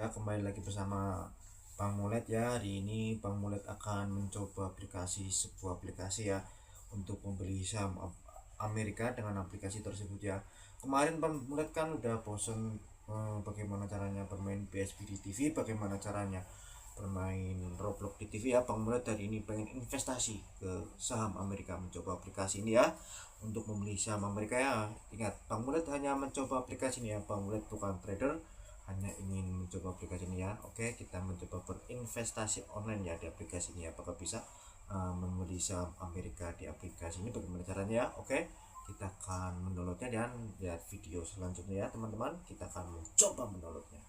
Ya, kembali lagi bersama Bang Mulet ya. Hari ini Bang Mulet akan mencoba sebuah aplikasi ya untuk membeli saham Amerika dengan aplikasi tersebut ya. Kemarin Bang Mulet kan udah bosen bagaimana caranya bermain PSP di TV, bagaimana caranya bermain Roblox di TV ya. Bang Mulet hari ini pengen investasi ke saham Amerika, mencoba aplikasi ini ya untuk membeli saham Amerika ya. Ingat, Bang Mulet hanya mencoba aplikasi ini ya. Bang Mulet bukan trader, hanya ingin mencoba aplikasi ini ya. Oke, kita mencoba berinvestasi online ya di aplikasi ini. Apakah bisa membeli saham Amerika di aplikasi ini, bagaimana caranya ya? Oke, kita akan mendownloadnya dan lihat video selanjutnya ya teman-teman. Kita akan mencoba mendownloadnya.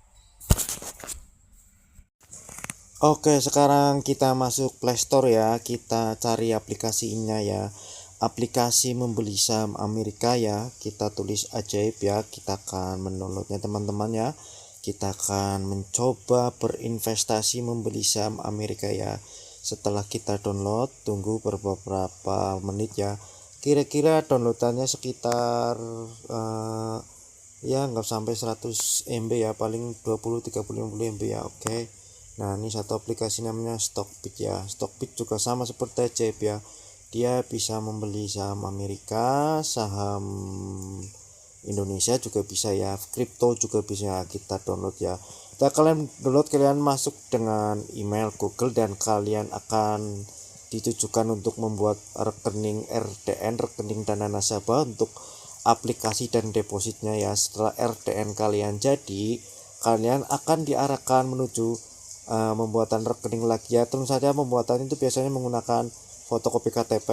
Oke, sekarang kita masuk Play Store ya. Kita cari aplikasinya ya. Aplikasi membeli saham Amerika ya. Kita tulis ajaib ya. Kita akan mendownloadnya teman-teman ya. Kita akan mencoba berinvestasi membeli saham Amerika ya. Setelah kita download, tunggu beberapa menit ya. Kira-kira downloadannya sekitar ya nggak sampai 100 MB ya, paling 20, 30, 50 MB ya. Oke. Nah, ini satu aplikasi namanya Stockbit ya. Stockbit juga sama seperti Ajaib ya. Dia bisa membeli saham Amerika, saham Indonesia juga bisa ya, kripto juga bisa kita download ya. Kita kalian download, kalian masuk dengan email Google dan kalian akan ditujukan untuk membuat rekening RDN, rekening dana nasabah untuk aplikasi dan depositnya ya. Setelah RDN kalian jadi, kalian akan diarahkan menuju pembuatan rekening lagi ya. Tentu saja pembuatan itu biasanya menggunakan fotokopi KTP,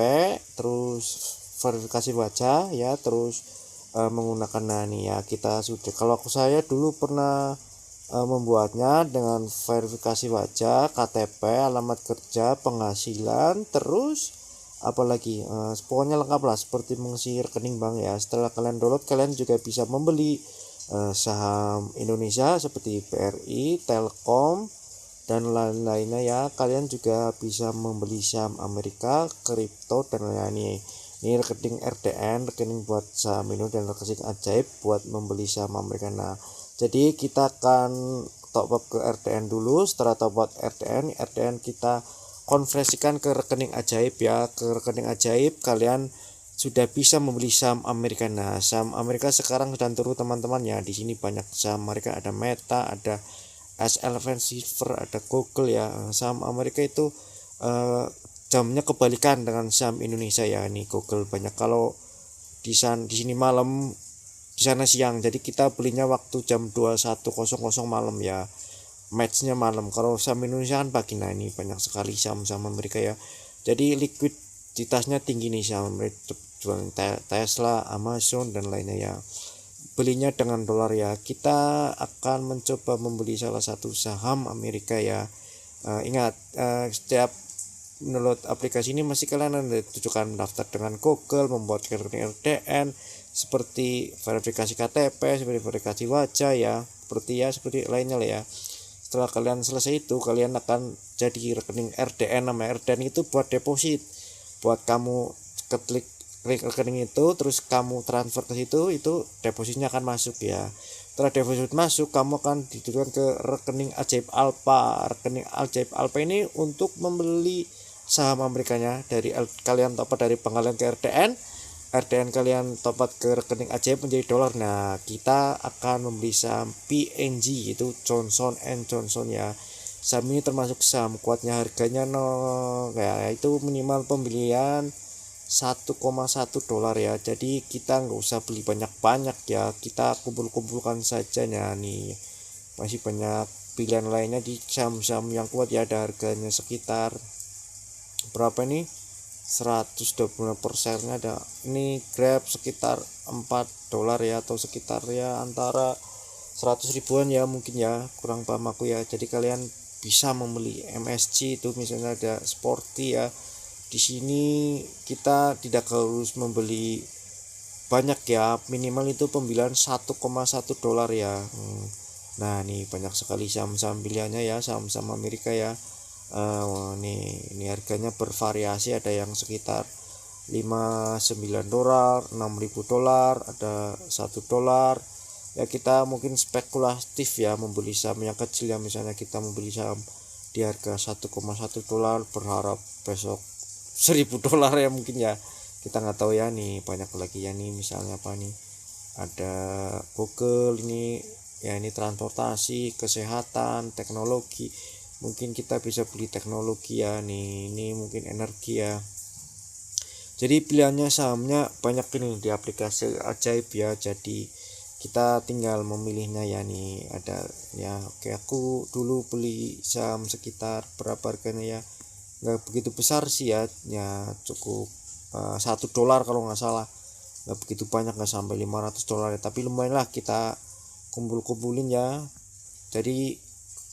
terus verifikasi wajah ya, terus menggunakan nani ya. Kita sudah, kalau saya dulu pernah membuatnya dengan verifikasi wajah, KTP, alamat kerja, penghasilan, terus apalagi pokoknya lengkap lah, seperti mengisi rekening bank ya. Setelah kalian download, kalian juga bisa membeli saham Indonesia seperti BRI, Telkom dan lain-lainnya ya. Kalian juga bisa membeli saham Amerika, kripto dan lain-lainnya. Ini rekening RDN, rekening buat saham Indonesia, dan rekening ajaib buat membeli saham Amerika. Nah, jadi kita akan top up ke RDN dulu. Setelah top up RDN kita konversikan ke rekening ajaib ya. Ke rekening ajaib kalian sudah bisa membeli saham Amerika. Nah, saham Amerika sekarang sedang turun teman-teman ya. Di sini banyak saham Amerika, ada Meta, ada SLV Silver, ada Google ya. Saham Amerika itu jamnya kebalikan dengan saham Indonesia ya. Ini Google banyak, kalau di sini malam, di sana siang. Jadi kita belinya waktu jam 21.00 malam ya. Matchnya malam. Kalau saham Indonesia kan pagi. Nah, ini banyak sekali saham-saham Amerika ya. Jadi likuiditasnya tinggi nih saham Amerika, jualan Tesla, Amazon dan lainnya ya. Belinya dengan dolar ya. Kita akan mencoba membeli salah satu saham Amerika ya. Ingat, setiap menurut aplikasi ini masih kalian tujukan daftar dengan Google, membuat rekening RDN, seperti verifikasi KTP, seperti verifikasi wajah ya, seperti lainnya lah ya. Setelah kalian selesai itu, kalian akan jadi rekening RDN. Namanya RDN itu buat deposit, buat kamu klik rekening itu, terus kamu transfer ke situ, itu depositnya akan masuk ya. Setelah deposit masuk, kamu akan ditujukan ke rekening ajaib Alpha. Rekening ajaib Alpha ini untuk membeli saham Amerikanya. Dari kalian top up dari pengalian ke RDN kalian top up ke rekening ajaib menjadi dolar. Nah, kita akan membeli saham PNG, itu Johnson Johnson ya. Saham ini termasuk saham kuatnya, harganya ya, itu minimal pembelian 1,1 dolar ya. Jadi kita nggak usah beli banyak-banyak ya, kita kumpul-kumpulkan saja ya. Nih masih banyak pilihan lainnya di saham-saham yang kuat ya. Ada harganya sekitar berapa nih, 125%-nya ada. Ini Grab sekitar 4 dolar ya, atau sekitar ya antara 100 ribuan ya mungkin ya, kurang paham aku ya. Jadi kalian bisa membeli MSC itu, misalnya ada Sporty ya. Di sini kita tidak harus membeli banyak ya, minimal itu pembelian 1,1 dolar ya. Nah, ini banyak sekali saham-saham pilihannya ya, saham-saham Amerika ya. Ini harganya bervariasi, ada yang sekitar 59 dolar, 6.000 dolar, ada 1 dolar, ya kita mungkin spekulatif ya, membeli saham yang kecil ya, misalnya kita membeli saham di harga 1,1 dolar berharap besok 1000 dolar ya, mungkin ya kita nggak tahu ya. Nih banyak lagi ya, nih misalnya apa nih, ada Google ini ya, ini transportasi, kesehatan, teknologi, mungkin kita bisa beli teknologi ya. Nih ini mungkin energi ya. Jadi pilihannya sahamnya banyak ini di aplikasi ajaib ya, jadi kita tinggal memilihnya ya. Nih ada ya, oke aku dulu beli saham sekitar berapa harganya ya, nggak begitu besar sih ya, ya cukup 1 dolar kalau nggak salah, nggak begitu banyak, nggak sampai 500 dolar ya, tapi lumayan lah kita kumpulin ya. Jadi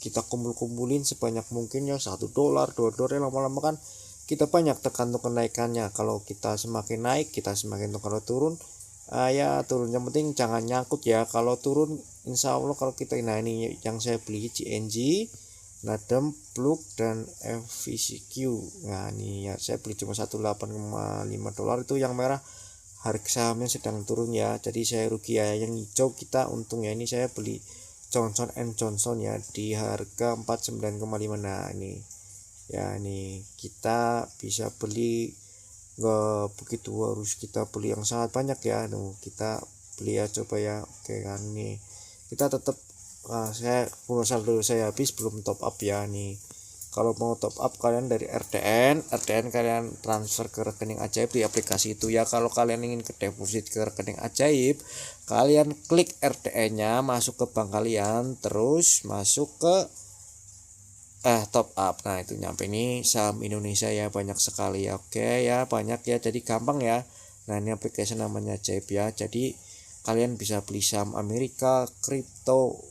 kita kumpulin sebanyak mungkin ya, 1 dolar 2 dolar ya, lama-lama kan kita banyak, tergantung kenaikannya. Kalau kita semakin naik kita semakin tuh, kalau turun ya turun, yang penting jangan nyangkut ya. Kalau turun insya Allah kalau kita, nah ini yang saya beli GNG, Nadem, Plug, dan FVCQ. Nah ini ya saya beli cuma 18,5 dolar, itu yang merah harga sahamnya sedang turun ya, jadi saya rugi ya. Yang hijau kita untung ya, ini saya beli Johnson Johnson ya di harga 49,5. Nah ini ya, ini kita bisa beli, nggak begitu harus kita beli yang sangat banyak ya. Kita beli ya, coba ya. Oke kan, nih kita tetap saya pulsa dulu, saya habis belum top up ya. Nih kalau mau top up kalian dari RTN kalian transfer ke rekening ajaib di aplikasi itu ya. Kalau kalian ingin ke deposit ke rekening ajaib, kalian klik RTN-nya, masuk ke bank kalian, terus masuk ke top up. Nah itu nyampe nih saham Indonesia ya, banyak sekali ya. Oke ya, banyak ya, jadi gampang ya. Nah ini aplikasi namanya Ajaib ya, jadi kalian bisa beli saham Amerika, kripto,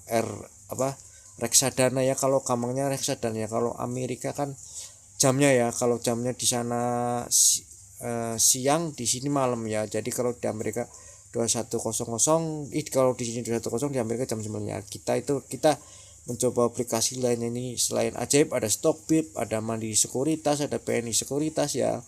R apa, reksadana ya. Kalau gampangnya reksadana ya, kalau Amerika kan jamnya ya, kalau jamnya di sana siang, di sini malam ya. Jadi kalau di Amerika 21.00, kalau di sini 21.00, di Amerika jam 9 ya. Kita mencoba aplikasi lain ini selain Ajaib, ada Stockbit, ada Mandiri Sekuritas, ada BNI Sekuritas ya.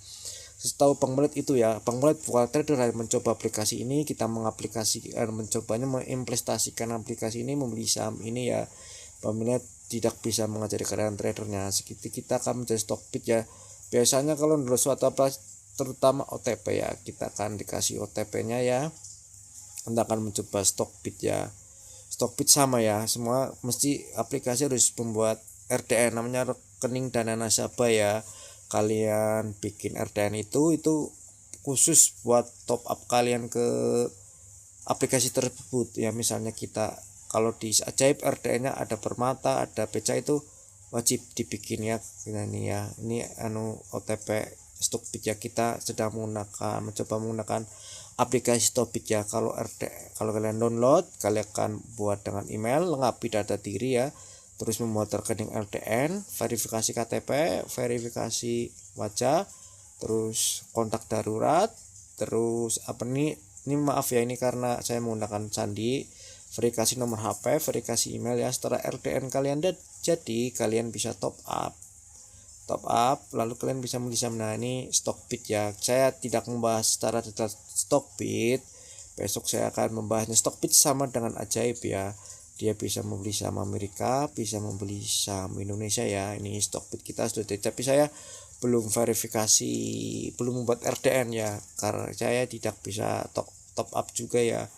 Setahu Bang Melit itu ya, Bang Melit buat trader mencoba aplikasi ini, kita mencobanya mengimplementasikan aplikasi ini, membeli saham ini ya. Bang Melit tidak bisa mengajari kalian tradernya, segitu kita akan menjadi Stockbit ya. Biasanya kalau menurut suatu apa, terutama OTP ya, kita akan dikasih OTP-nya ya. Anda akan mencoba Stockbit ya. Stockbit sama ya, semua mesti aplikasi harus membuat RDN, namanya rekening dana nasabah ya. Kalian bikin RDN itu khusus buat top up kalian ke aplikasi tersebut ya. Misalnya kita kalau di Ajaib RDN-nya ada Permata, ada Beca, itu wajib dibikin ya. Nah, ini ya, ini OTP Stockbit ya, kita sedang mencoba menggunakan aplikasi Stockbit ya. Kalau kalian download, kalian akan buat dengan email, lengkapi data diri ya, terus membuat rekening LDN, verifikasi KTP, verifikasi wajah, terus kontak darurat, terus apa nih, ini maaf ya, ini karena saya menggunakan sandi, verifikasi nomor HP, verifikasi email ya. Setelah LDN kalian jadi, kalian bisa top up, lalu kalian bisa membeli saham. Nah ini Stockbit ya, saya tidak membahas secara detail Stockbit, besok saya akan membahasnya. Stockbit sama dengan Ajaib ya, dia bisa membeli saham Amerika, bisa membeli saham Indonesia ya. Ini Stockbit kita sudah, tapi saya belum verifikasi, belum membuat RDN ya, karena saya tidak bisa top up juga ya.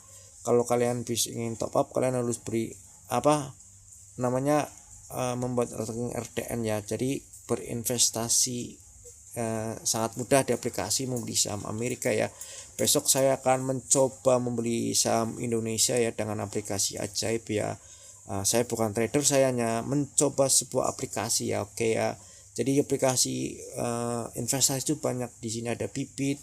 Kalau kalian ingin top up, kalian harus beri apa namanya, membuat rekening RDN ya. Jadi berinvestasi sangat mudah di aplikasi membeli saham Amerika ya. Besok saya akan mencoba membeli saham Indonesia ya dengan aplikasi Ajaib ya. Saya bukan trader, saya hanya mencoba sebuah aplikasi ya. Oke ya, jadi aplikasi investasi itu banyak. Di sini ada Bibit,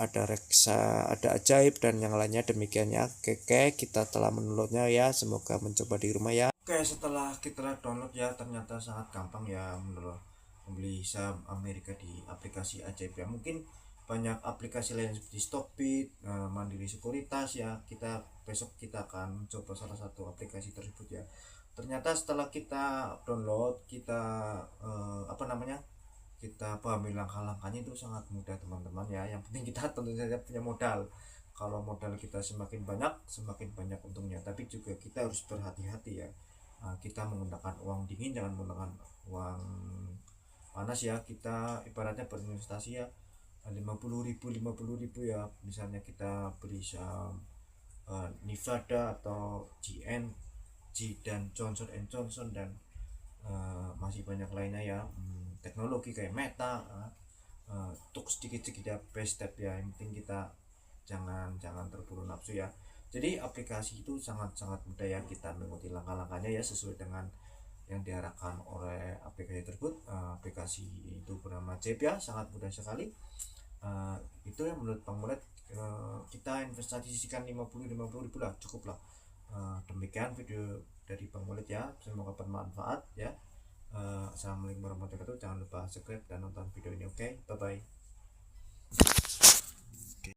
ada Reksa, ada Ajaib, dan yang lainnya demikian ya. Oke, kita telah mendownloadnya ya, semoga mencoba di rumah ya. Oke, setelah kita download ya, ternyata sangat gampang ya membeli saham Amerika di aplikasi Ajaib ya. Mungkin banyak aplikasi lain seperti Stockbit, Mandiri Sekuritas ya. Besok kita akan mencoba salah satu aplikasi tersebut ya. Ternyata setelah kita download, kita kita pahami langkah-langkahnya, itu sangat mudah teman-teman ya. Yang penting kita tentu saja punya modal. kalau modal kita semakin banyak untungnya, tapi juga kita harus berhati-hati ya. Kita menggunakan uang dingin, jangan menggunakan uang panas ya. Kita ibaratnya berinvestasi ya, 50.000 ya, misalnya kita beli saham Nevada atau GNG dan Johnson & Johnson dan masih banyak lainnya ya, teknologi kayak Meta, untuk sedikit-sedikit ya, best step ya. Yang penting kita jangan terburu nafsu ya. Jadi aplikasi itu sangat-sangat mudah ya, kita mengikuti langkah-langkahnya ya sesuai dengan yang diarahkan oleh aplikasi tersebut. Aplikasi itu bernama Jape ya, sangat mudah sekali. Itu yang menurut Bang Mulet, kita investasikan 50 ribu lah, cukup lah. Demikian video dari Bang Mulet ya, semoga bermanfaat ya. Assalamualaikum warahmatullahi wabarakatuh. Jangan lupa subscribe dan nonton video ini. Oke, bye bye.